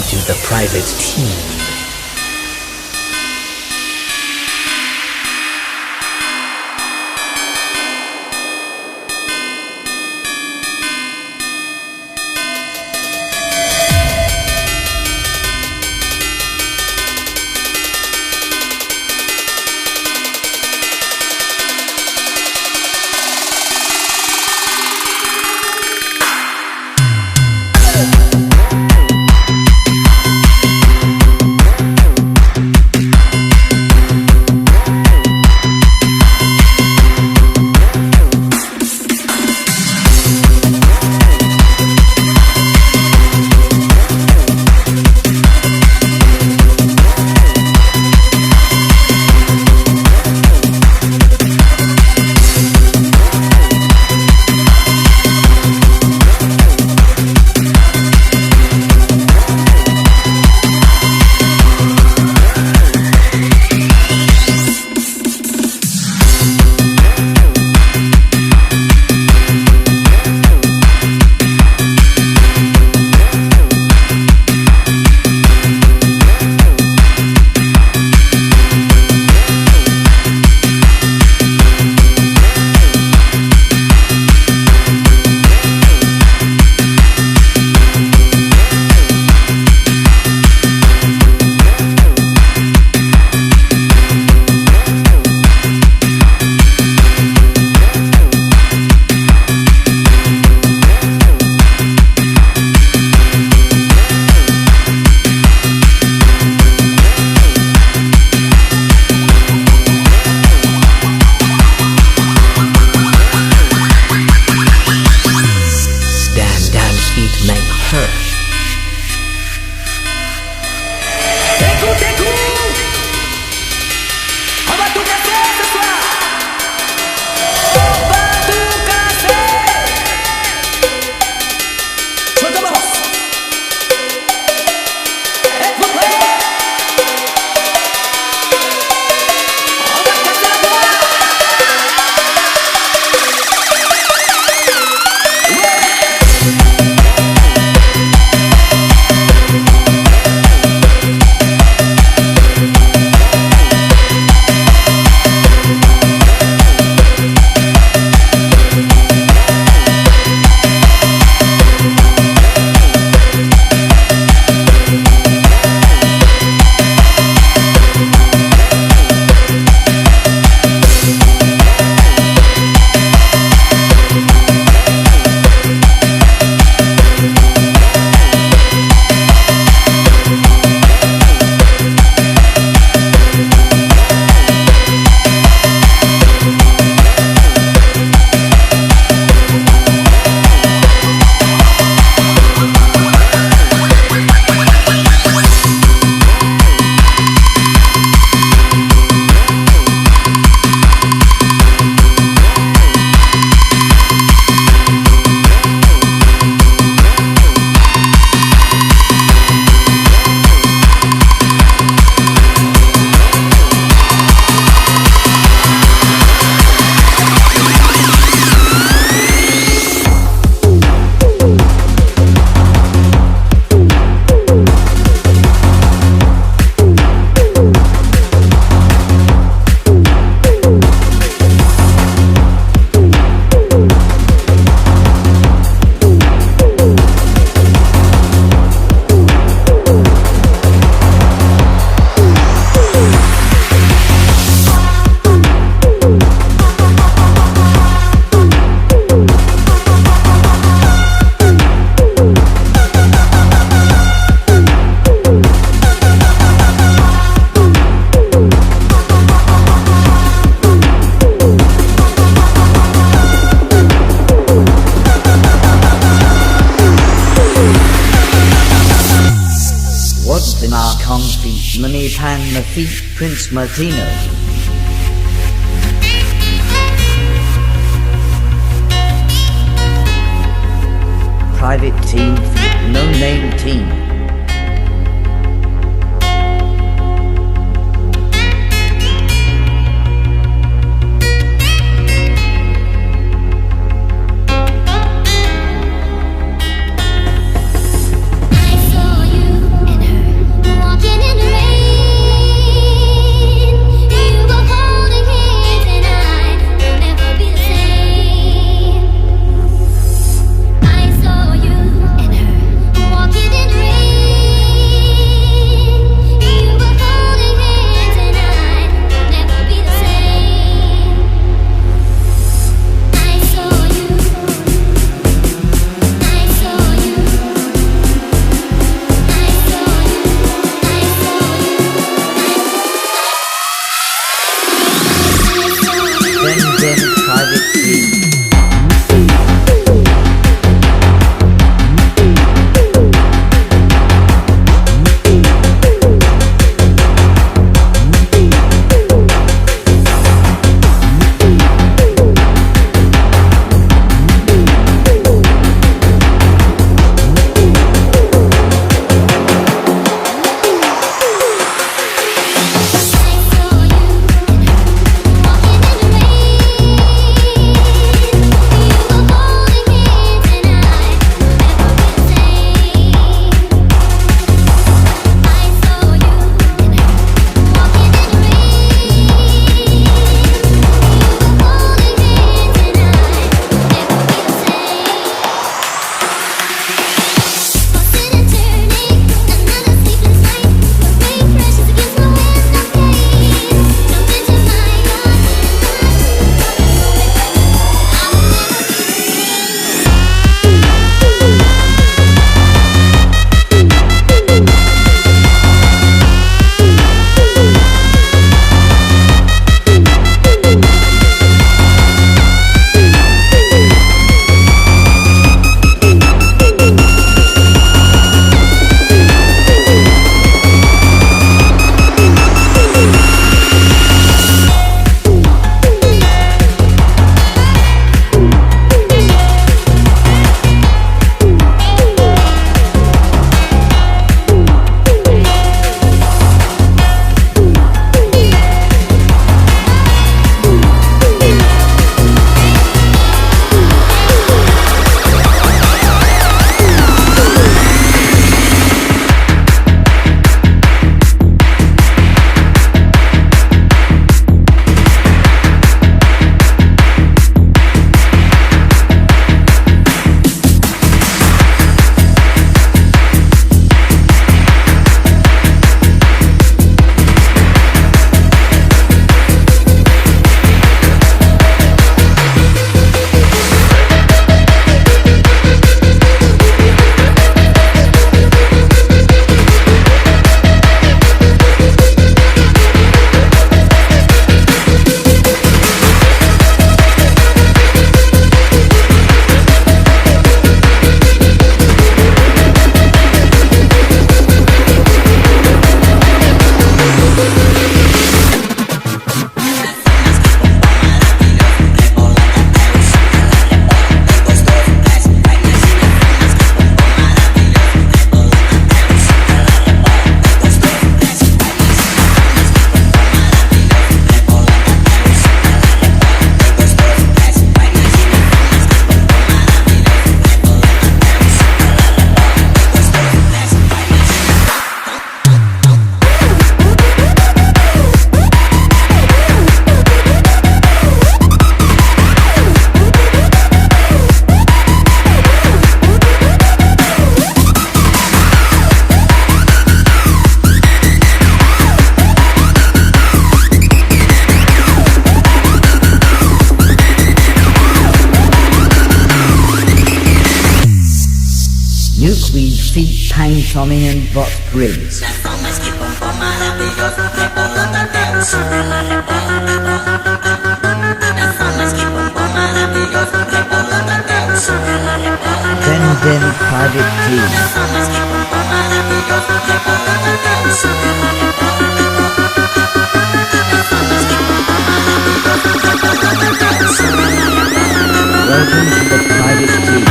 to the private team. Pan Lafitte Prince Martino. Private team, no name team. I saw you and Then Private Team. Nukeweed, Feet, Pain, Tommy and Bot Briggs. Then Private Team. Welcome to the Private Team.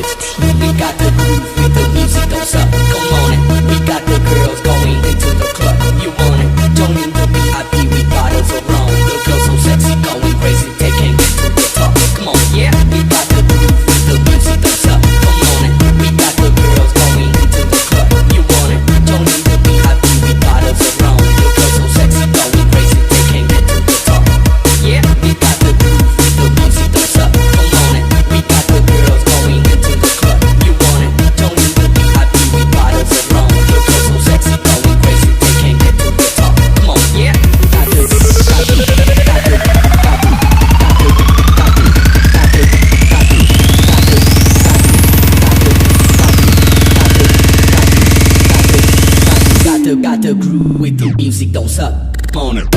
private team. We got the groove with the music, don't suck. Come on it. We got the girls going into the club. You want it? Joining the VIP with bottles of rum. The girls so sexy, going crazy, they can't get to the top. Come on, yeah. We got the groove with the music, don't suck. Come on it. We got the girls going into the club. You want it? Joining the VIP with bottles of rum. The girls so sexy, going crazy, they can't get to the top. Yeah, we got the groove with the music, don't suck. Come on it. We got the girls going into the club. You want it? Joining the VIP with bottles of rum. The girls so sexy, going crazy, they can't get to the top. Come on, yeah. Got the groove with the music, don't suck. Come on it.